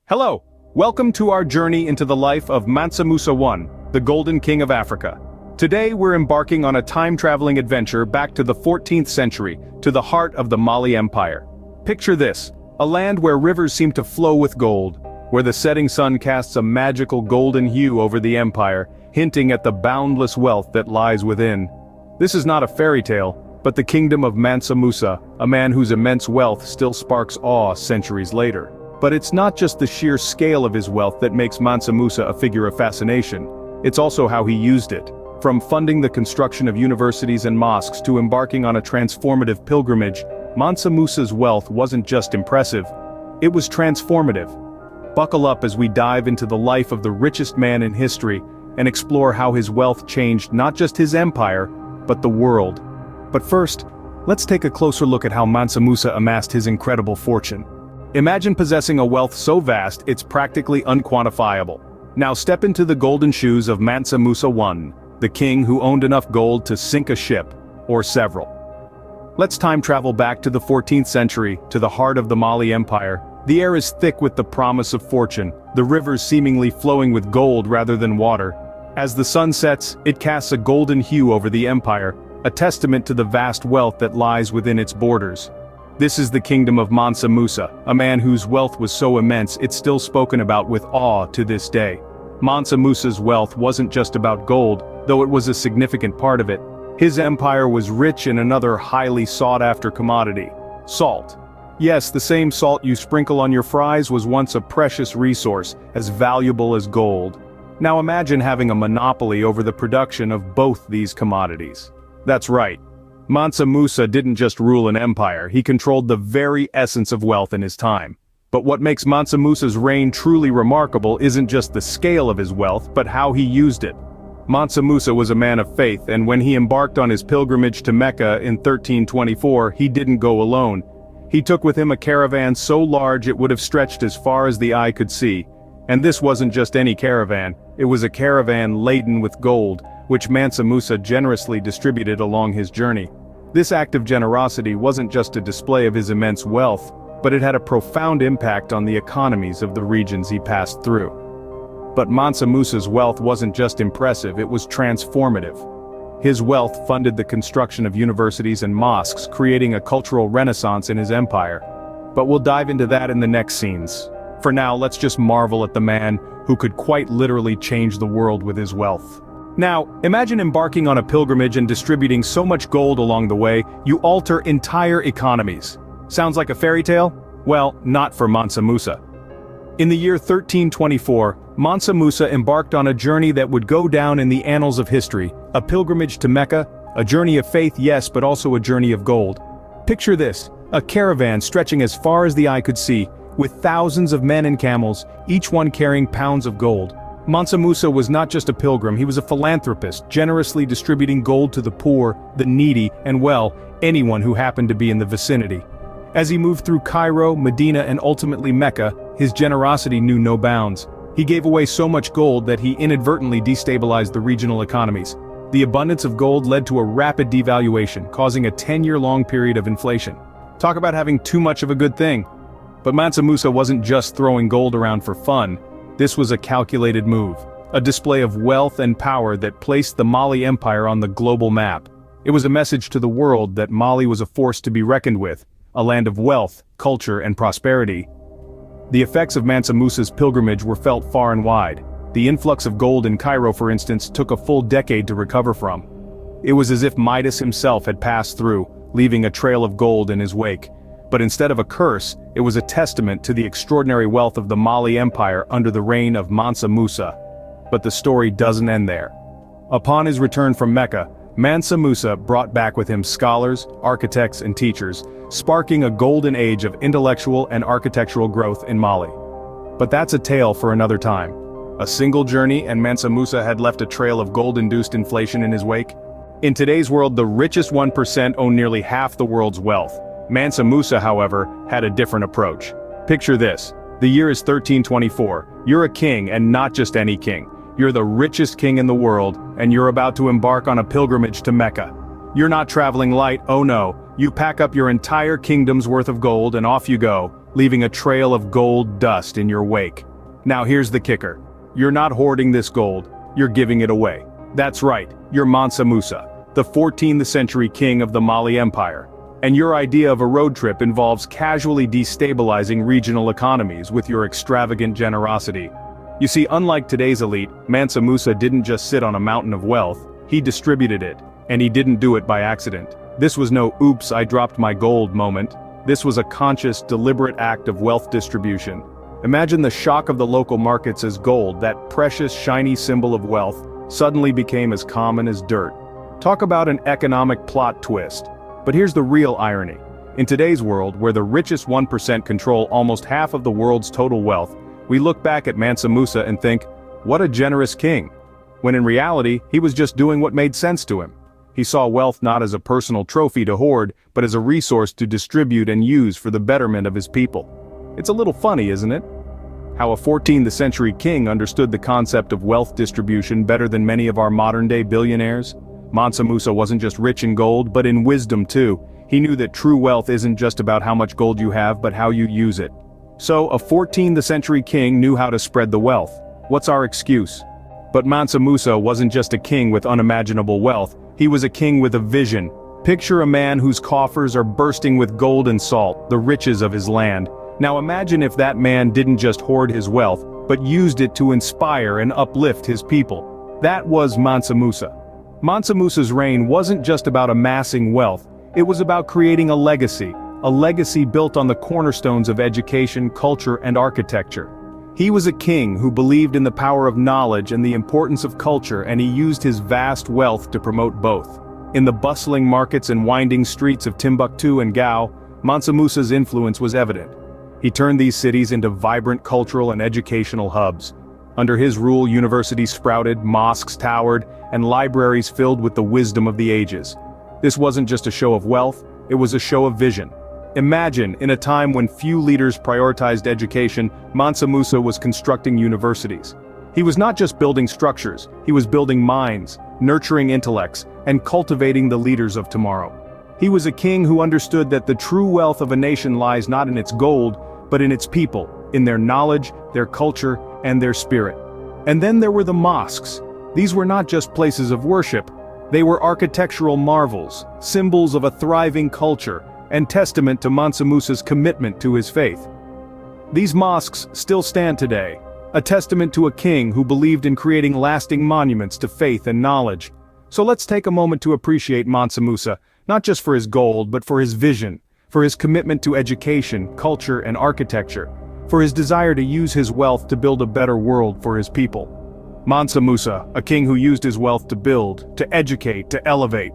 Hello, welcome to our journey into the life of Mansa Musa I, the Golden King of Africa. Today we're embarking on a time-traveling adventure back to the 14th century, to the heart of the Mali Empire. Picture this, a land where rivers seem to flow with gold, where the setting sun casts a magical golden hue over the empire, hinting at the boundless wealth that lies within. This is not a fairy tale, but the kingdom of Mansa Musa, a man whose immense wealth still sparks awe centuries later. But it's not just the sheer scale of his wealth that makes Mansa Musa a figure of fascination, it's also how he used it. From funding the construction of universities and mosques to embarking on a transformative pilgrimage, Mansa Musa's wealth wasn't just impressive, it was transformative. Buckle up as we dive into the life of the richest man in history and explore how his wealth changed not just his empire, but the world. But first, let's take a closer look at how Mansa Musa amassed his incredible fortune. Imagine possessing a wealth so vast it's practically unquantifiable. Now step into the golden shoes of Mansa Musa I, the king who owned enough gold to sink a ship, or several. Let's time travel back to the 14th century, to the heart of the Mali Empire. The air is thick with the promise of fortune, the rivers seemingly flowing with gold rather than water. As the sun sets, it casts a golden hue over the empire, a testament to the vast wealth that lies within its borders. This is the kingdom of Mansa Musa, a man whose wealth was so immense it's still spoken about with awe to this day. Mansa Musa's wealth wasn't just about gold, though it was a significant part of it. His empire was rich in another highly sought-after commodity: salt. Yes, the same salt you sprinkle on your fries was once a precious resource, as valuable as gold. Now imagine having a monopoly over the production of both these commodities. That's right. Mansa Musa didn't just rule an empire, he controlled the very essence of wealth in his time. But what makes Mansa Musa's reign truly remarkable isn't just the scale of his wealth, but how he used it. Mansa Musa was a man of faith, and when he embarked on his pilgrimage to Mecca in 1324, he didn't go alone. He took with him a caravan so large it would have stretched as far as the eye could see. And this wasn't just any caravan, it was a caravan laden with gold, which Mansa Musa generously distributed along his journey. This act of generosity wasn't just a display of his immense wealth, but it had a profound impact on the economies of the regions he passed through. But Mansa Musa's wealth wasn't just impressive, it was transformative. His wealth funded the construction of universities and mosques, creating a cultural renaissance in his empire. But we'll dive into that in the next scenes. For now, let's just marvel at the man who could quite literally change the world with his wealth. Now, imagine embarking on a pilgrimage and distributing so much gold along the way, you alter entire economies. Sounds like a fairy tale? Well, not for Mansa Musa. In the year 1324, Mansa Musa embarked on a journey that would go down in the annals of history, a pilgrimage to Mecca, a journey of faith, yes, but also a journey of gold. Picture this, a caravan stretching as far as the eye could see, with thousands of men and camels, each one carrying pounds of gold. Mansa Musa was not just a pilgrim, he was a philanthropist, generously distributing gold to the poor, the needy, and well, anyone who happened to be in the vicinity. As he moved through Cairo, Medina, and ultimately Mecca, his generosity knew no bounds. He gave away so much gold that he inadvertently destabilized the regional economies. The abundance of gold led to a rapid devaluation, causing a 10-year-long period of inflation. Talk about having too much of a good thing. But Mansa Musa wasn't just throwing gold around for fun. This was a calculated move, a display of wealth and power that placed the Mali Empire on the global map. It was a message to the world that Mali was a force to be reckoned with, a land of wealth, culture, and prosperity. The effects of Mansa Musa's pilgrimage were felt far and wide. The influx of gold in Cairo, for instance, took a full decade to recover from. It was as if Midas himself had passed through, leaving a trail of gold in his wake. But instead of a curse, it was a testament to the extraordinary wealth of the Mali Empire under the reign of Mansa Musa. But the story doesn't end there. Upon his return from Mecca, Mansa Musa brought back with him scholars, architects, and teachers, sparking a golden age of intellectual and architectural growth in Mali. But that's a tale for another time. A single journey and Mansa Musa had left a trail of gold-induced inflation in his wake. In today's world, the richest 1% own nearly half the world's wealth. Mansa Musa, however, had a different approach. Picture this. The year is 1324. You're a king, and not just any king. You're the richest king in the world, and you're about to embark on a pilgrimage to Mecca. You're not traveling light, oh no. You pack up your entire kingdom's worth of gold and off you go, leaving a trail of gold dust in your wake. Now here's the kicker. You're not hoarding this gold, you're giving it away. That's right, you're Mansa Musa, the 14th century king of the Mali Empire. And your idea of a road trip involves casually destabilizing regional economies with your extravagant generosity. You see, unlike today's elite, Mansa Musa didn't just sit on a mountain of wealth, he distributed it, and he didn't do it by accident. This was no "oops, I dropped my gold" moment. This was a conscious, deliberate act of wealth distribution. Imagine the shock of the local markets as gold, that precious, shiny symbol of wealth, suddenly became as common as dirt. Talk about an economic plot twist. But here's the real irony. In today's world, where the richest 1% control almost half of the world's total wealth, we look back at Mansa Musa and think, what a generous king. When in reality, he was just doing what made sense to him. He saw wealth not as a personal trophy to hoard, but as a resource to distribute and use for the betterment of his people. It's a little funny, isn't it? How a 14th century king understood the concept of wealth distribution better than many of our modern-day billionaires. Mansa Musa wasn't just rich in gold, but in wisdom too. He knew that true wealth isn't just about how much gold you have, but how you use it. So, a 14th century king knew how to spread the wealth. What's our excuse? But Mansa Musa wasn't just a king with unimaginable wealth, he was a king with a vision. Picture a man whose coffers are bursting with gold and salt, the riches of his land. Now imagine if that man didn't just hoard his wealth, but used it to inspire and uplift his people. That was Mansa Musa. Mansa Musa's reign wasn't just about amassing wealth, it was about creating a legacy built on the cornerstones of education, culture, and architecture. He was a king who believed in the power of knowledge and the importance of culture, and he used his vast wealth to promote both. In the bustling markets and winding streets of Timbuktu and Gao, Mansa Musa's influence was evident. He turned these cities into vibrant cultural and educational hubs. Under his rule, universities sprouted, mosques towered, and libraries filled with the wisdom of the ages. This wasn't just a show of wealth, it was a show of vision. Imagine, in a time when few leaders prioritized education, Mansa Musa was constructing universities. He was not just building structures, he was building minds, nurturing intellects, and cultivating the leaders of tomorrow. He was a king who understood that the true wealth of a nation lies not in its gold, but in its people, in their knowledge, their culture, and their spirit. And then there were the mosques. These were not just places of worship, they were architectural marvels, symbols of a thriving culture, and testament to Mansa Musa's commitment to his faith. These mosques still stand today, a testament to a king who believed in creating lasting monuments to faith and knowledge. So let's take a moment to appreciate Mansa Musa, not just for his gold but for his vision, for his commitment to education, culture, and architecture, for his desire to use his wealth to build a better world for his people. Mansa Musa, a king who used his wealth to build, to educate, to elevate.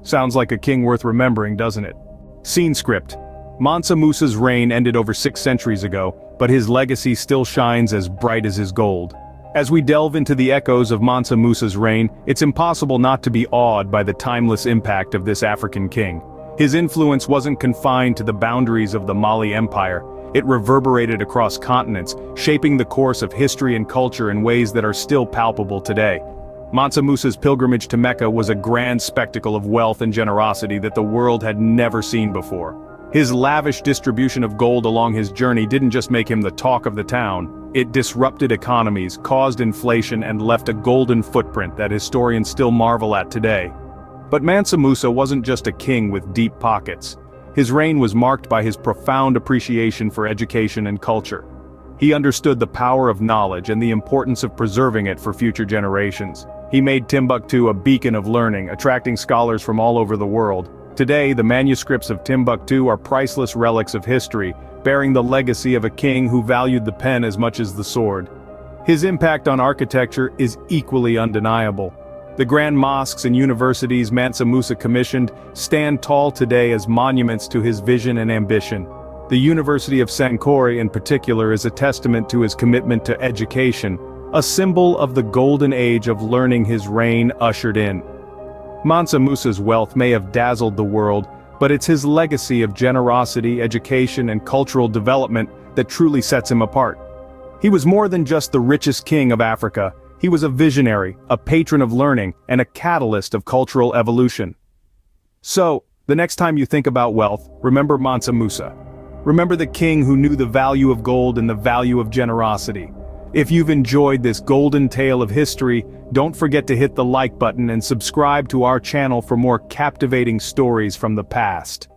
Sounds like a king worth remembering, doesn't it? Scene script. Mansa Musa's reign ended over 6 centuries ago, but his legacy still shines as bright as his gold. As we delve into the echoes of Mansa Musa's reign, it's impossible not to be awed by the timeless impact of this African king. His influence wasn't confined to the boundaries of the Mali Empire. It reverberated across continents, shaping the course of history and culture in ways that are still palpable today. Mansa Musa's pilgrimage to Mecca was a grand spectacle of wealth and generosity that the world had never seen before. His lavish distribution of gold along his journey didn't just make him the talk of the town, it disrupted economies, caused inflation, and left a golden footprint that historians still marvel at today. But Mansa Musa wasn't just a king with deep pockets. His reign was marked by his profound appreciation for education and culture. He understood the power of knowledge and the importance of preserving it for future generations. He made Timbuktu a beacon of learning, attracting scholars from all over the world. Today, the manuscripts of Timbuktu are priceless relics of history, bearing the legacy of a king who valued the pen as much as the sword. His impact on architecture is equally undeniable. The grand mosques and universities Mansa Musa commissioned stand tall today as monuments to his vision and ambition. The University of Sankore in particular is a testament to his commitment to education, a symbol of the golden age of learning his reign ushered in. Mansa Musa's wealth may have dazzled the world, but it's his legacy of generosity, education, and cultural development that truly sets him apart. He was more than just the richest king of Africa. He was a visionary, a patron of learning, and a catalyst of cultural evolution. So, the next time you think about wealth, remember Mansa Musa. Remember the king who knew the value of gold and the value of generosity. If you've enjoyed this golden tale of history, don't forget to hit the like button and subscribe to our channel for more captivating stories from the past.